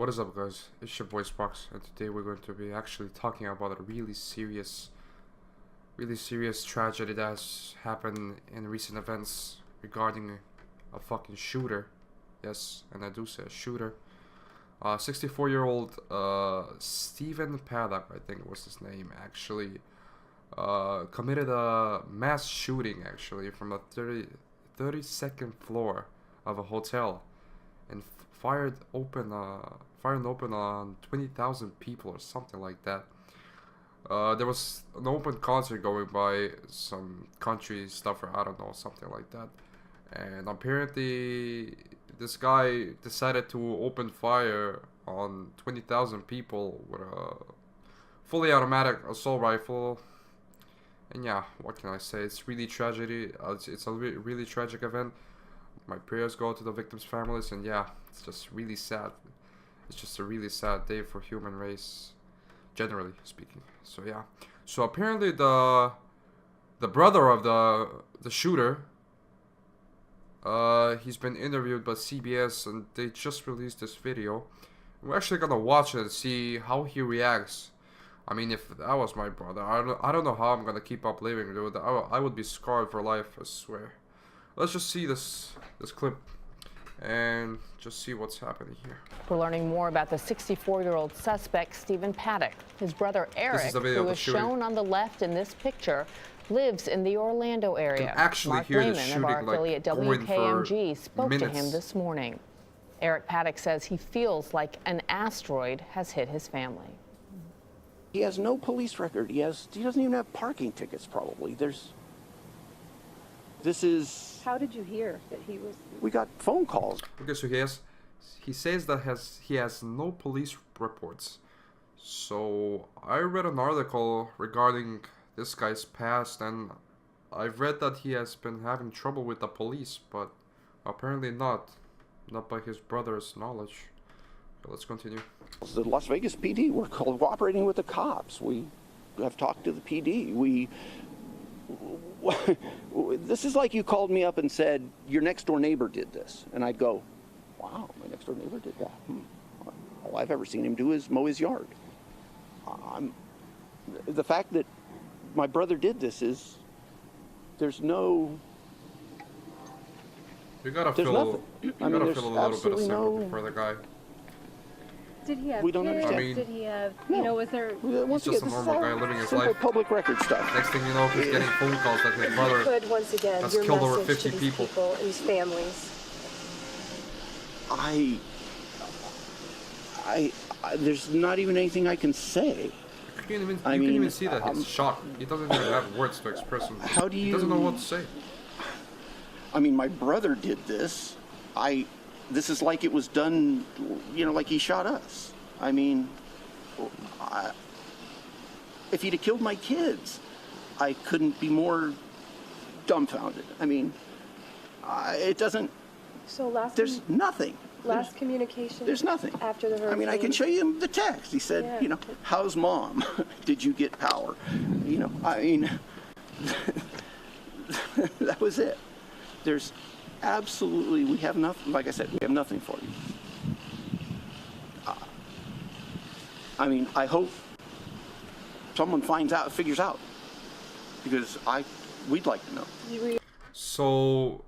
What is up, guys? It's your boy Sparks, and today we're going to be actually talking about a really serious tragedy that has happened in recent events regarding a fucking shooter. Yes, and I do say a shooter. 64-year-old Stephen Paddock, I think was his name, actually committed a mass shooting actually from a 32nd floor of a hotel, and fired open on 20,000 people or something like that. There was an open concert going by, some country stuff, or I don't know, something like that. And apparently this guy decided to open fire on 20,000 people with a fully automatic assault rifle. And yeah, what can I say? It's really tragedy. It's a really tragic event. My prayers go to the victims' families, and yeah, it's just really sad. It's just a really sad day for human race, generally speaking. So yeah. So apparently the brother of the shooter, he's been interviewed by CBS, and they just released this video. We're actually gonna watch it and see how he reacts. I mean, if that was my brother, I don't know how I'm gonna keep up living, dude. I would be scarred for life, I swear. Let's just see this clip and just see what's happening here. We're learning more about the 64-year-old suspect, Stephen Paddock. His brother Eric, who is shown on the left in this picture, lives in the Orlando area. Mark Lehman of our affiliate WKMG spoke to him this morning. Eric Paddock says he feels like an asteroid has hit his family. He has no police record. He doesn't even have parking tickets, probably. This is... How did you hear that he was... We got phone calls. Okay, so he says that he has no police reports. So I read an article regarding this guy's past, and I've read that he has been having trouble with the police, but apparently not by his brother's knowledge. So let's continue. The Las Vegas PD, we're cooperating with the cops. We have talked to the PD. This is like you called me up and said, your next door neighbor did this. And I'd go, wow, my next door neighbor did that. All I've ever seen him do is mow his yard. The fact that my brother did this is, there's no... You gotta feel a little bit of sympathy no... for the guy. Did he have we don't kids? understand. Did he have, no. you know, was there... He's just a normal guy living his life. Public record stuff. Next thing you know, he's getting phone calls that his brother could, once again, has your killed over message 50 to these people and these families. There's not even anything I can say. You can even see that he's shocked. He doesn't even have words to express him. How do you... He doesn't know what to say. I mean, my brother did this. This is like it was done, you know, like he shot us. I mean, if he'd have killed my kids, I couldn't be more dumbfounded. I mean, it doesn't... So there's nothing. Last communication? There's nothing. After the hurricane? I mean, I can show you the text. He said, yeah. You know, how's mom? Did you get power? You know, I mean, that was it. There's absolutely, we have nothing, like I said, we have nothing for you. I mean, I hope someone figures out, because we'd like to know. So,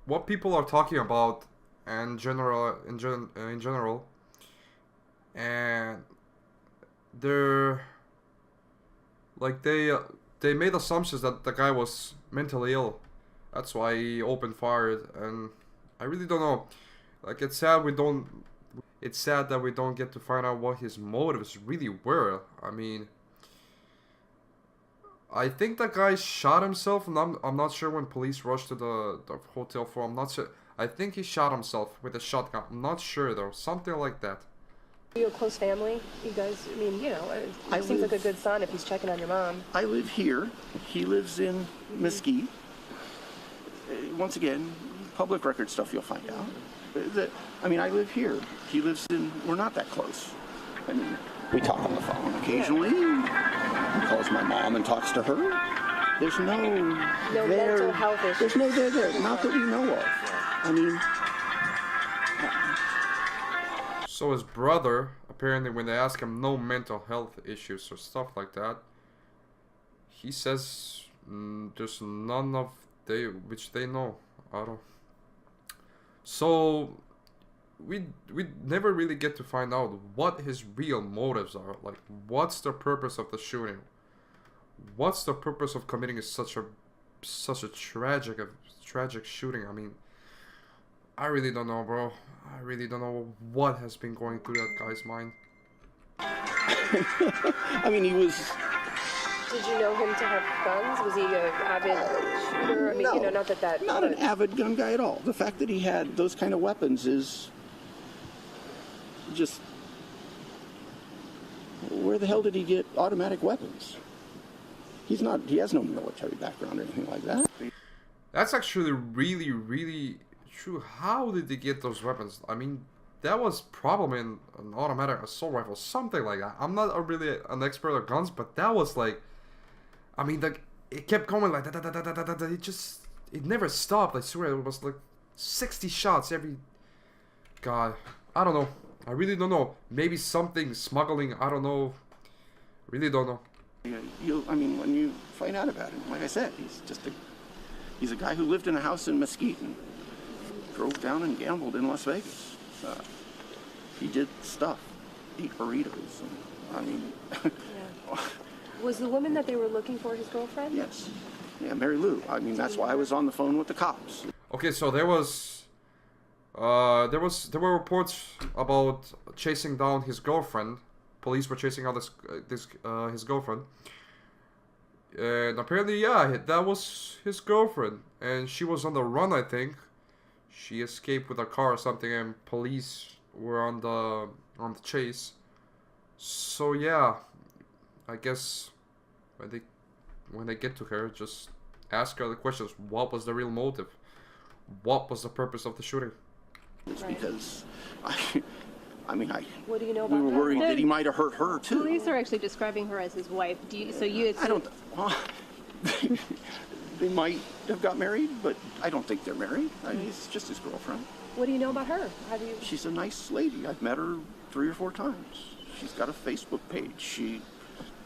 what people are talking about in general, and they're like they made assumptions that the guy was mentally ill. That's why he opened fire, and I really don't know. Like, it's sad that we don't get to find out what his motives really were. I mean, I think the guy shot himself, and I'm not sure when police rushed to the hotel for him. I'm not sure. I think he shot himself with a shotgun. I'm not sure though. Something like that. Are you a close family? You guys, I mean, you know, it seems like a good son if he's checking on your mom. I live here. He lives in Mesquite. Once again, public record stuff you'll find out. I mean, I live here. He lives in, we're not that close. I mean, we talk on the phone occasionally. He calls my mom and talks to her. There's no mental health issues. There's no there. Not that we know of. I mean, So his brother, apparently when they ask him no mental health issues or stuff like that, he says there's none of which they know. I don't. So we never really get to find out what his real motives are. Like, what's the purpose of the shooting? What's the purpose of committing such a tragic shooting? I mean, I really don't know, bro. I really don't know what has been going through that guy's mind. I mean, he was... Did you know him to have guns? Was he an avid shooter? I mean, no, you know, not an avid gun guy at all. The fact that he had those kind of weapons is just... Where the hell did he get automatic weapons? He has no military background or anything like that. That's actually really, really true. How did they get those weapons? I mean, that was probably an automatic assault rifle, something like that. I'm not really an expert on guns, but that was like, I mean, like, it kept going like that. It never stopped. I swear, it was like 60 shots every. God, I don't know. I really don't know. Maybe something smuggling. I don't know. Really don't know. I mean, when you find out about him, like I said, he's a guy who lived in a house in Mesquite and drove down and gambled in Las Vegas. He did stuff, ate burritos. I mean... Yeah. Was the woman that they were looking for his girlfriend? Yes. Yeah, Mary Lou. I mean, that's why I was on the phone with the cops. Okay, so there were reports about chasing down his girlfriend. Police were chasing out his girlfriend. And apparently, yeah, that was his girlfriend. And she was on the run, I think. She escaped with a car or something, and police were on the chase. So yeah, I guess when they get to her, just ask her the questions. What was the real motive? What was the purpose of the shooting? It's because what do you know about we were worried that he might have hurt her too. Police are actually describing her as his wife. I don't. They might have got married, but I don't think they're married. He's just his girlfriend. What do you know about her? She's a nice lady. I've met her 3 or 4 times. She's got a Facebook page. She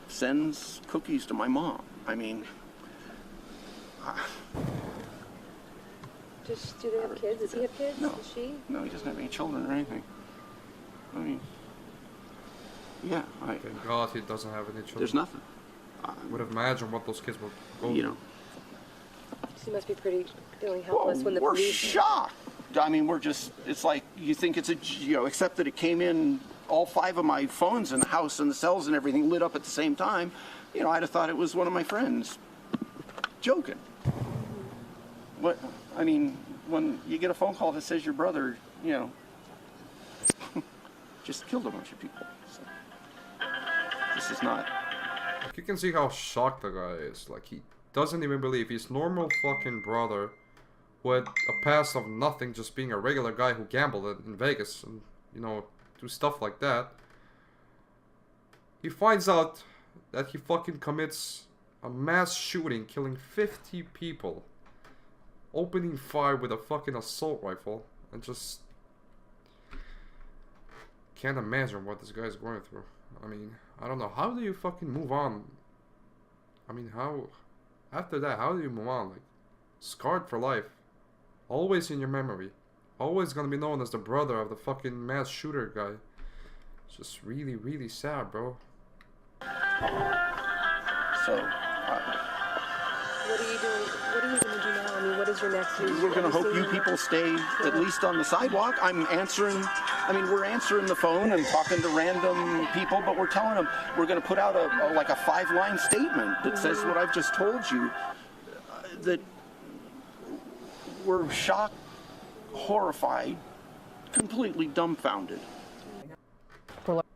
sends cookies to my mom. I mean... Do they have kids? Does he have kids? No. Does she? No, he doesn't have any children or anything. I mean... Yeah, Thank God he doesn't have any children. There's nothing. Would have imagined what those kids would go through. She must be feeling helpless when the police... We're shocked. I mean, it's like, you think it's except that it came in, all 5 of my phones in the house and the cells and everything lit up at the same time. I'd have thought it was one of my friends joking. What, I mean, when you get a phone call that says your brother, just killed a bunch of people. So, this is not... You can see how shocked the guy is. Like, he doesn't even believe his normal fucking brother with a past of nothing, just being a regular guy who gambled in Vegas and, do stuff like that. He finds out that he fucking commits a mass shooting, killing 50 people, opening fire with a fucking assault rifle, and just can't imagine what this guy's going through. I mean, I don't know. How do you fucking move on? I mean, after that, how do you move on? Like, scarred for life. Always in your memory. Always gonna be known as the brother of the fucking mass shooter guy. It's just really, really sad, bro. So, what are you doing? What are you gonna do now? I mean, what is your next move? We're gonna hope you people stay at least on the sidewalk. We're answering the phone and talking to random people, but we're telling them we're gonna put out a 5-line statement that says what I've just told you. That we're shocked, horrified, completely dumbfounded.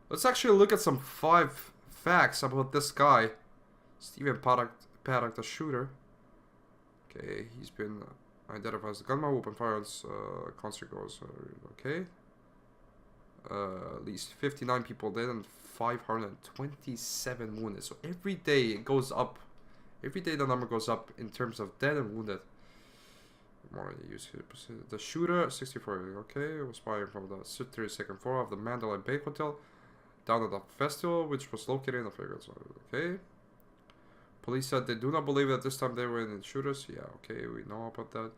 Let's actually look at some 5 facts about this guy, Stephen Paddock, the shooter. Okay, he's been identified as the gunman, open fires, concert goes, okay. At least 59 people dead and 527 wounded. So every day it goes up. Every day the number goes up in terms of dead and wounded. The shooter, 64, okay, was fired from the 32nd floor of the Mandalay Bay Hotel down at the festival, which was located in the fragrance. Okay. Police said they do not believe that this time they were in the shooters. Yeah, okay, we know about that.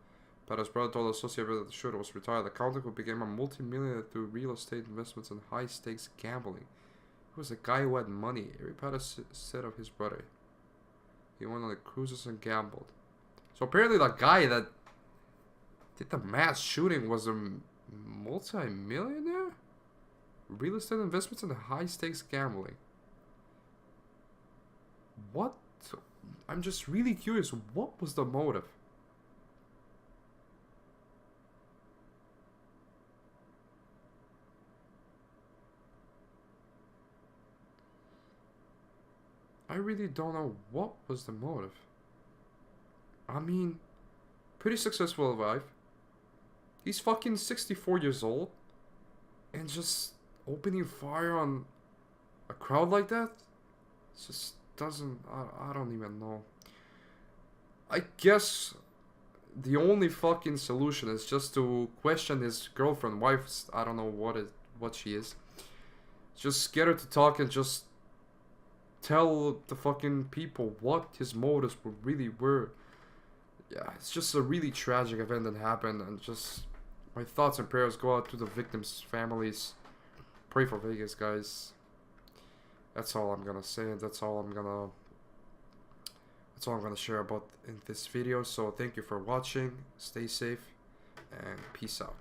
But his brother told the Associated that the shooter was retired accountant who became a multi-millionaire through real estate investments and high-stakes gambling. He was a guy who had money. Eric Pattis said of his brother. He went on the cruises and gambled. So apparently the guy that did the mass shooting was a multi-millionaire? Real estate investments and high-stakes gambling. What? I'm just really curious. What was the motive? I really don't know what was the motive. I mean, pretty successful life. He's fucking 64 years old. And just opening fire on a crowd like that? Just doesn't... I don't even know. I guess the only fucking solution is just to question his girlfriend, wife. I don't know what she is. Just get her to talk and just tell the fucking people what his motives really were. Yeah, it's just a really tragic event that happened, and just my thoughts and prayers go out to the victims' families. Pray for Vegas, guys. That's all I'm gonna say. That's all I'm gonna share about in this video. So thank you for watching. Stay safe and peace out.